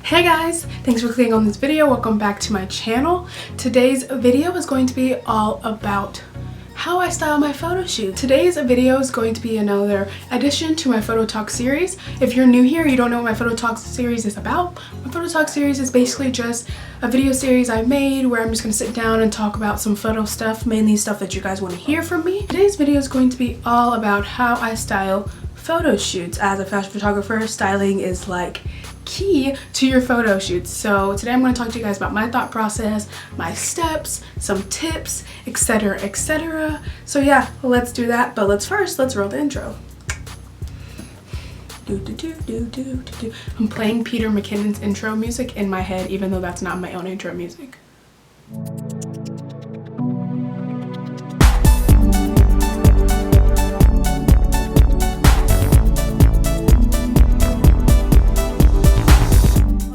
Hey guys, thanks for clicking on this video. Welcome back to my channel. Today's video is going to be all about how I style my photo shoot. Today's video is going to be another addition to my Photo Talk series. If you're new here, you don't know what my Photo Talk series is about. My Photo Talk series is basically just a video series I made where I'm just going to sit down and talk about some photo stuff, mainly stuff that you guys want to hear from me. Today's video is going to be all about how I style photo shoots. As a fashion photographer, styling is like key to your photo shoots. So today I'm going to talk to you guys about my thought process, my steps, some tips, etc, etc. So yeah, let's do that. But let's roll the intro. I'm playing Peter McKinnon's intro music in my head, even though that's not my own intro music.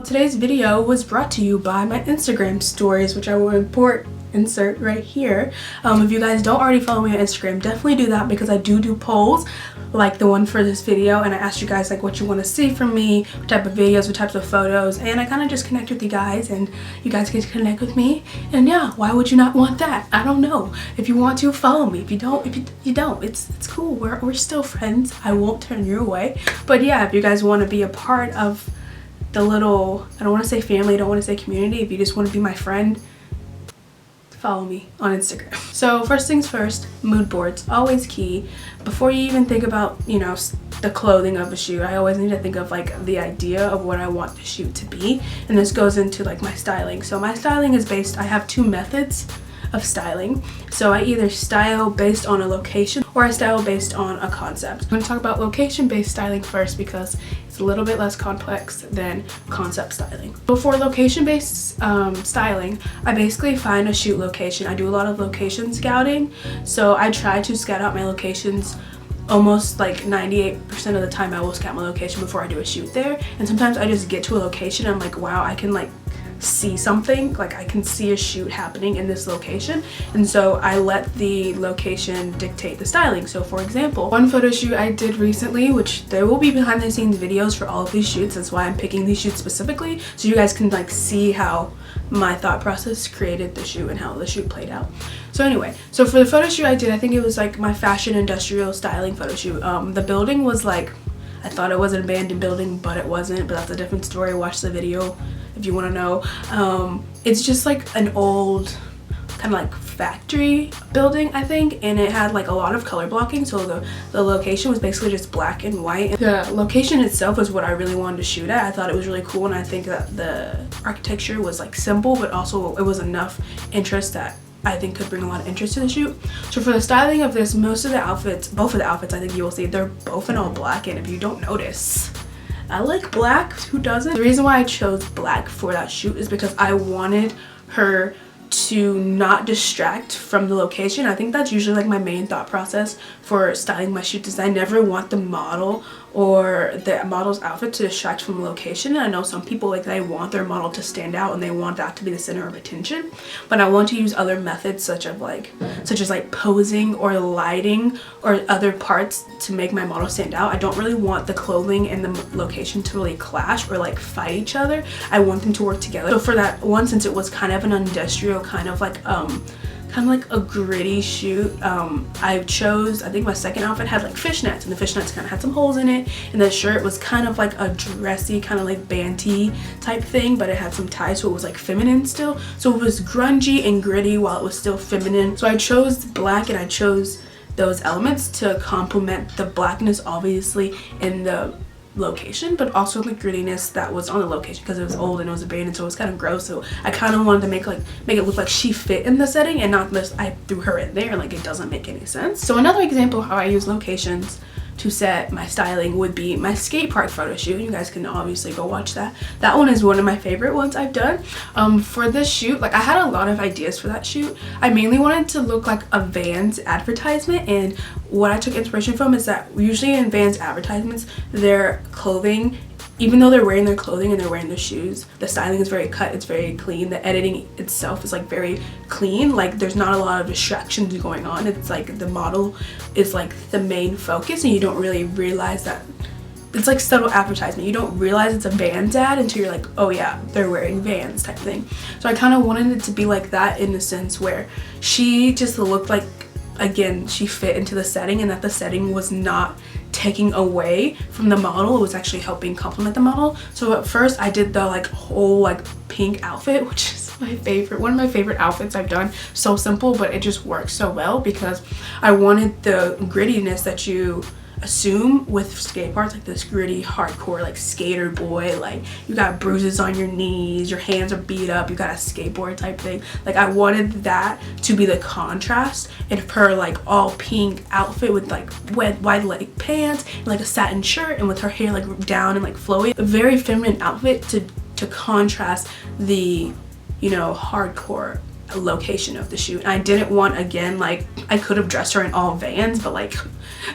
Today's video was brought to you by my Instagram stories, which I will insert right here. If you guys don't already follow me on Instagram, definitely do that, because I do polls like the one for this video, and I asked you guys like what you want to see from me, what type of videos, what types of photos, and I kind of just connect with you guys, and you guys get to connect with me. And yeah, why would you not want that? I don't know. If you want to, follow me. If you don't, you don't. It's cool. We're still friends. I won't turn you away. But yeah, if you guys want to be a part of the little, I don't want to say family, I don't want to say community, if you just want to be my friend, follow me on Instagram. So first things first, mood boards, always key. Before you even think about, you know, the clothing of a shoot, I always need to think of like the idea of what I want the shoot to be, and this goes into like my styling. So my styling is based, I have two methods of styling. So I either style based on a location or I style based on a concept. I'm going to talk about location-based styling first because it's a little bit less complex than concept styling. So for location-based styling, I basically find a shoot location. I do a lot of location scouting, so I try to scout out my locations. Almost like 98% of the time I will scout my location before I do a shoot there, and sometimes I just get to a location and I'm like, wow, I can like see something, like I can see a shoot happening in this location, and so I let the location dictate the styling. So for example, one photo shoot I did recently, which there will be behind the scenes videos for all of these shoots, that's why I'm picking these shoots specifically, so you guys can like see how my thought process created the shoot and how the shoot played out. So anyway, so for the photo shoot I did, I think it was like my fashion industrial styling photo shoot. The building was like, I thought it was an abandoned building, but it wasn't, but that's a different story. Watch the video if you want to know. It's just like an old kind of like factory building, I think, and it had like a lot of color blocking, so the location was basically just black and white. The location itself was what I really wanted to shoot at. I thought it was really cool, and I think that the architecture was like simple, but also it was enough interest that I think could bring a lot of interest to the shoot. So for the styling of this, most of the outfits, both of the outfits, I think you will see, they're both in all black, and if you don't notice, I like black. Who doesn't? The reason why I chose black for that shoot is because I wanted her to not distract from the location. I think that's usually like my main thought process for styling my shoots, is I never want the model or the model's outfit to distract from the location. And I know some people like they want their model to stand out and they want that to be the center of attention, but I want to use other methods such as like posing or lighting or other parts to make my model stand out. I don't really want the clothing and the location to really clash or like fight each other. I want them to work together. So for that one, since it was kind of an industrial kind of like a gritty shoot, I think my second outfit had like fishnets, and the fishnets kind of had some holes in it, and the shirt was kind of like a dressy kind of like banty type thing, but it had some ties, so it was like feminine still, so it was grungy and gritty while it was still feminine. So I chose black, and I chose those elements to complement the blackness obviously in the location, but also the grittiness that was on the location, because it was old and it was abandoned, so it was kind of gross. So I kind of wanted to make it look like she fit in the setting, and not just I threw her in there, like it doesn't make any sense. So another example of how I use locations to set my styling would be my skate park photo shoot. You guys can obviously go watch that. That one is one of my favorite ones I've done. For this shoot, like I had a lot of ideas for that shoot. I mainly wanted to look like a Vans advertisement, and what I took inspiration from is that usually in Vans advertisements, their clothing, even though they're wearing their clothing and they're wearing their shoes, the styling is very cut, it's very clean. The editing itself is like very clean, like there's not a lot of distractions going on. It's like the model is like the main focus, and you don't really realize that it's like subtle advertisement. You don't realize it's a Vans ad until you're like, oh yeah, they're wearing Vans type thing. So I kind of wanted it to be like that, in the sense where she just looked like, again, she fit into the setting, and that the setting was not taking away from the model. It was actually helping complement the model. So at first I did the like whole like pink outfit, which is my favorite, one of my favorite outfits I've done. So simple, but it just works so well because I wanted the grittiness that you assume with skate parks, like this gritty hardcore like skater boy, like you got bruises on your knees, your hands are beat up, you got a skateboard type thing. Like I wanted that to be the contrast in her like all pink outfit with like wide leg pants and like a satin shirt, and with her hair like down and like flowy, a very feminine outfit to contrast the, you know, hardcore location of the shoot. And I didn't want, again, like I could have dressed her in all Vans, but like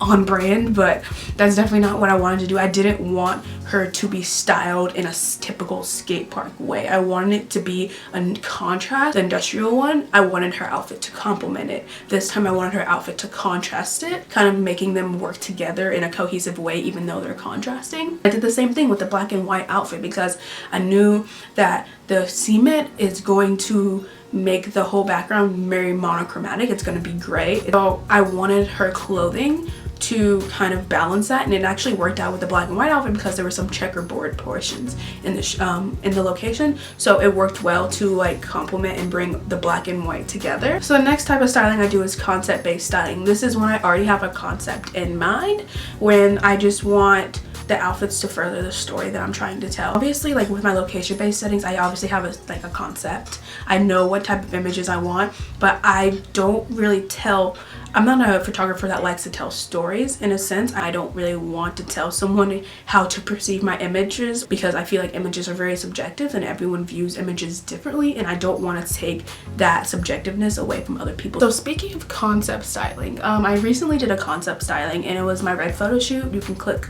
on brand, but that's definitely not what I wanted to do. I didn't want her to be styled in a typical skate park way. I wanted it to be a contrast, the industrial one. I wanted her outfit to complement it. This time I wanted her outfit to contrast it, kind of making them work together in a cohesive way, even though they're contrasting. I did the same thing with the black and white outfit because I knew that the cement is going to make the whole background very monochromatic. It's going to be gray. So I wanted her clothing to kind of balance that, and it actually worked out with the black and white outfit because there were some checkerboard portions in the location, so it worked well to like complement and bring the black and white together. So the next type of styling I do is concept based styling. This is when I already have a concept in mind, when I just want the outfits to further the story that I'm trying to tell. Obviously, like with my location based settings, I obviously have a concept. I know what type of images I want, but I don't really tell. I'm not a photographer that likes to tell stories in a sense. I don't really want to tell someone how to perceive my images because I feel like images are very subjective and everyone views images differently, and I don't want to take that subjectiveness away from other people. So speaking of concept styling, I recently did a concept styling and it was my red photo shoot. You can click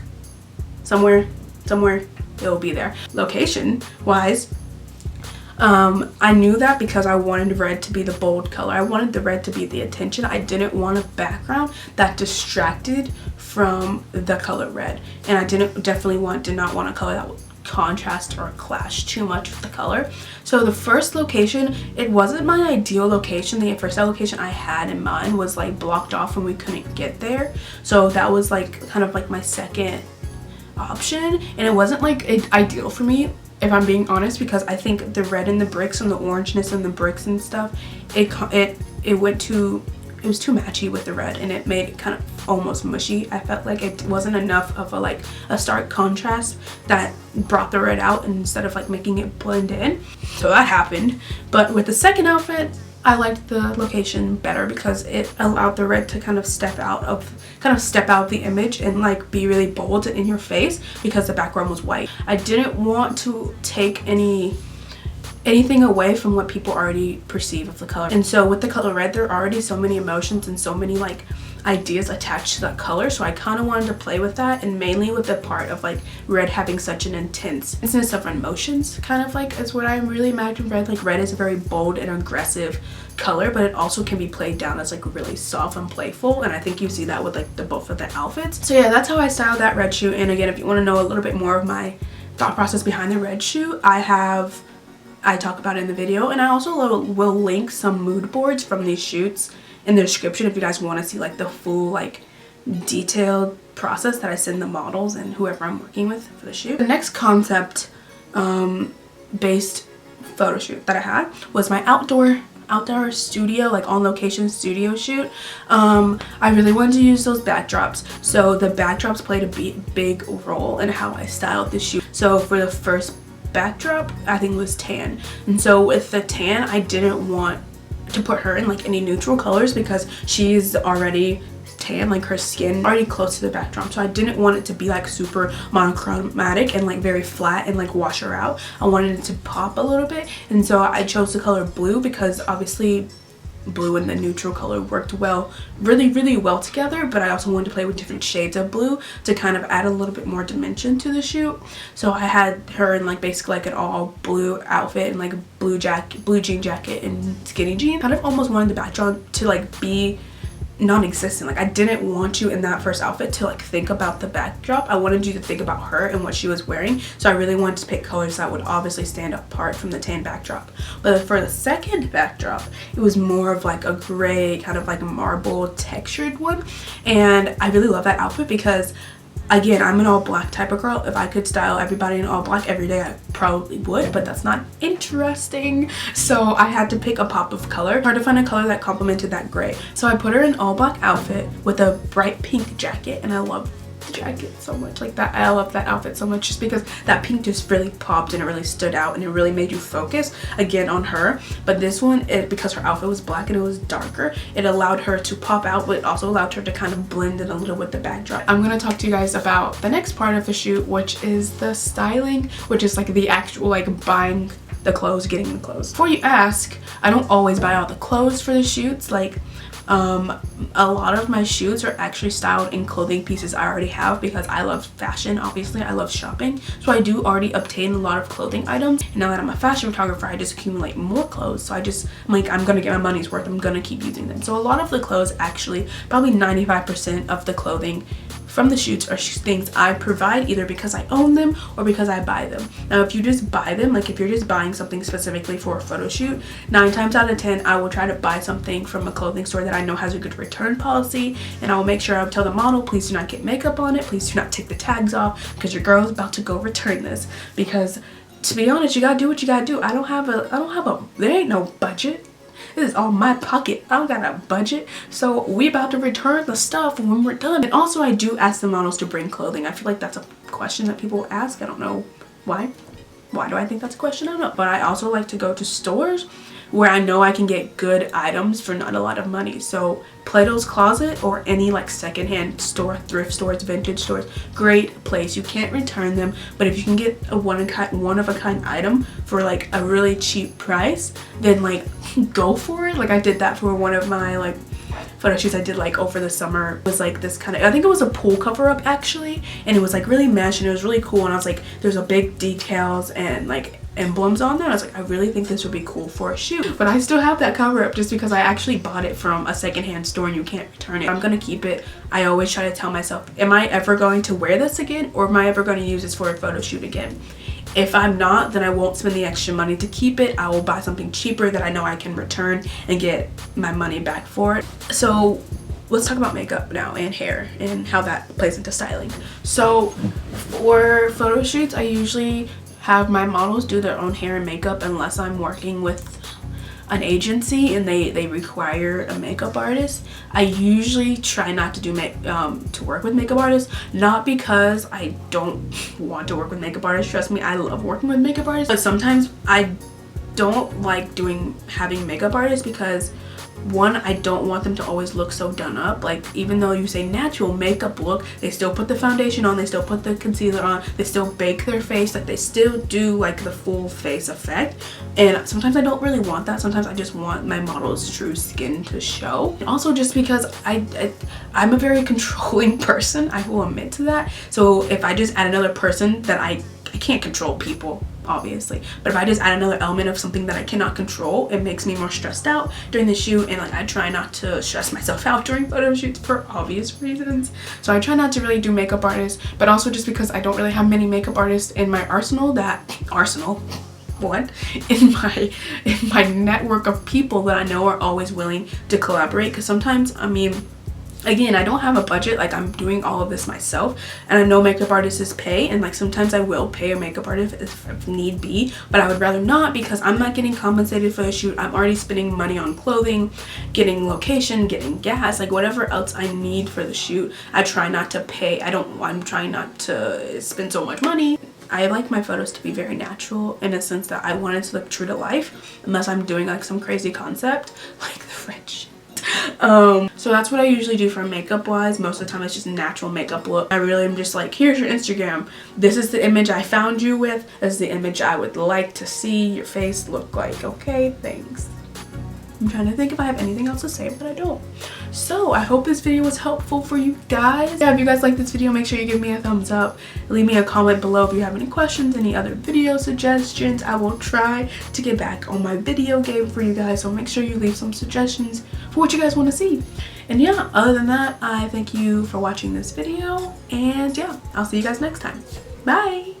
somewhere it will be there. Location wise, I knew that because I wanted red to be the bold color. I wanted the red to be the attention. I didn't want a background that distracted from the color red, and I did not want a color that would contrast or clash too much with the color. So the first location, it wasn't my ideal location. The first location I had in mind was like blocked off and we couldn't get there, so that was like kind of like my second option, and it wasn't like ideal for me, if I'm being honest, because I think the red in the bricks and the orangeness in the bricks and stuff, it was too matchy with the red, and it made it kind of almost mushy. I felt like it wasn't enough of a stark contrast that brought the red out instead of like making it blend in. So that happened. But with the second outfit, I liked the location better because it allowed the red to kind of step out of the image and like be really bold and in your face because the background was white. I didn't want to take anything away from what people already perceive of the color. And so with the color red, there are already so many emotions and so many like ideas attached to that color, so I kind of wanted to play with that, and mainly with the part of like red having such an intenseness of emotions, kind of like is what I really imagine red. Like red is a very bold and aggressive color, but it also can be played down as like really soft and playful, and I think you see that with like both of the outfits. So yeah, that's how I styled that red shoot. And again, if you want to know a little bit more of my thought process behind the red shoot, I talk about it in the video, and I also will link some mood boards from these shoots in the description if you guys want to see like the full like detailed process that I send the models and whoever I'm working with for the shoot. The next concept based photo shoot that I had was my outdoor studio, like on location studio shoot. I really wanted to use those backdrops, so the backdrops played a big role in how I styled the shoot. So for the first backdrop, I think it was tan, and so with the tan, I didn't want to put her in like any neutral colors because she's already tan, like her skin already close to the backdrop, so I didn't want it to be like super monochromatic and like very flat and like wash her out. I wanted it to pop a little bit, and so I chose the color blue because obviously blue and the neutral color worked really well together, but I also wanted to play with different shades of blue to kind of add a little bit more dimension to the shoot. So I had her in like basically like an all blue outfit and like a blue jean jacket and skinny jeans. Kind of almost wanted the backdrop to like be non-existent. Like I didn't want you in that first outfit to like think about the backdrop. I wanted you to think about her and what she was wearing. So I really wanted to pick colors that would obviously stand apart from the tan backdrop. But for the second backdrop, it was more of like a gray, kind of like marble textured one. And I really love that outfit because, again, I'm an all black type of girl. If I could style everybody in all black every day, I probably would, but that's not interesting. So I had to pick a pop of color. Hard to find a color that complemented that gray. So I put her in an all black outfit with a bright pink jacket, and I love the jacket so much. Like that, I love that outfit so much just because that pink just really popped and it really stood out and it really made you focus again on her. But this one, because her outfit was black and it was darker, it allowed her to pop out, but it also allowed her to kind of blend in a little with the backdrop. I'm gonna talk to you guys about the next part of the shoot, which is the styling, which is like the actual like buying the clothes, getting the clothes. Before you ask, I don't always buy all the clothes for the shoots. Like a lot of my shoots are actually styled in clothing pieces I already have because I love fashion. Obviously I love shopping, so I do already obtain a lot of clothing items. And now that I'm a fashion photographer, I just accumulate more clothes. So I'm like, I'm gonna get my money's worth. I'm gonna keep using them. So a lot of the clothes, actually probably 95% of the clothing from the shoots are things I provide either because I own them or because I buy them. Now if you just buy them, like if you're just buying something specifically for a photo shoot, 9 times out of 10 I will try to buy something from a clothing store that I know has a good return policy, and I will make sure I'll tell the model, please do not get makeup on it, please do not take the tags off, because your girl is about to go return this. Because to be honest, you gotta do what you gotta do. I don't have a there ain't no budget. This is all my pocket. I don't got a budget. So we about to return the stuff when we're done. And also I do ask the models to bring clothing. I feel like that's a question that people ask. I don't know why. Why do I think that's a question? I don't know. But I also like to go to stores where I know I can get good items for not a lot of money. So Plato's Closet or any like secondhand store, thrift stores, vintage stores, great place. You can't return them, but if you can get a one of a kind item for like a really cheap price, then like go for it. Like I did that for one of my like photo shoots I did like over the summer. It was like this kind of, I think it was a pool cover up actually, and it was like really mesh and it was really cool, and I was like, there's a big details and like emblems on there. I was like, I really think this would be cool for a shoot. But I still have that cover up just because I actually bought it from a secondhand store and you can't return it. I'm gonna keep it. I always try to tell myself, am I ever going to wear this again, or am I ever going to use this for a photo shoot again? If I'm not, then I won't spend the extra money to keep it. I will buy something cheaper that I know I can return and get my money back for it. So let's talk about makeup now and hair and how that plays into styling. So for photo shoots, I usually have my models do their own hair and makeup unless I'm working with an agency and they require a makeup artist. I usually try not to do to work with makeup artists, not because I don't want to work with makeup artists. Trust me, I love working with makeup artists, but sometimes I don't like having makeup artists because one, I don't want them to always look so done up. Like even though you say natural makeup look, they still put the foundation on, they still put the concealer on, they still bake their face, like they still do like the full face effect. And sometimes I don't really want that. Sometimes I just want my model's true skin to show. And also just because I'm a very controlling person, I will admit to that. So if I just add another person that I can't control people, obviously, but if I just add another element of something that I cannot control, it makes me more stressed out during the shoot. And like I try not to stress myself out during photo shoots for obvious reasons. So I try not to really do makeup artists, but also just because I don't really have many makeup artists in my in my network of people that I know are always willing to collaborate. Because sometimes, I mean, again, I don't have a budget. Like I'm doing all of this myself, and I know makeup artists pay, and like sometimes I will pay a makeup artist if need be, but I would rather not because I'm not getting compensated for the shoot. I'm already spending money on clothing, getting location, getting gas, like whatever else I need for the shoot. I try not to pay. I'm trying not to spend so much money. I like my photos to be very natural in a sense that I want it to look true to life, unless I'm doing like some crazy concept like the French. So that's what I usually do for makeup wise. Most of the time it's just a natural makeup look. I really am just like, here's your Instagram, this is the image I found you with, this is the image I would like to see your face look like. Okay, thanks. I'm trying to think if I have anything else to say, but I don't. So I hope this video was helpful for you guys. Yeah, if you guys like this video, make sure you give me a thumbs up. Leave me a comment below if you have any questions, any other video suggestions. I will try to get back on my video game for you guys, so make sure you leave some suggestions for what you guys want to see. And yeah, other than that, I thank you for watching this video, and yeah, I'll see you guys next time. Bye!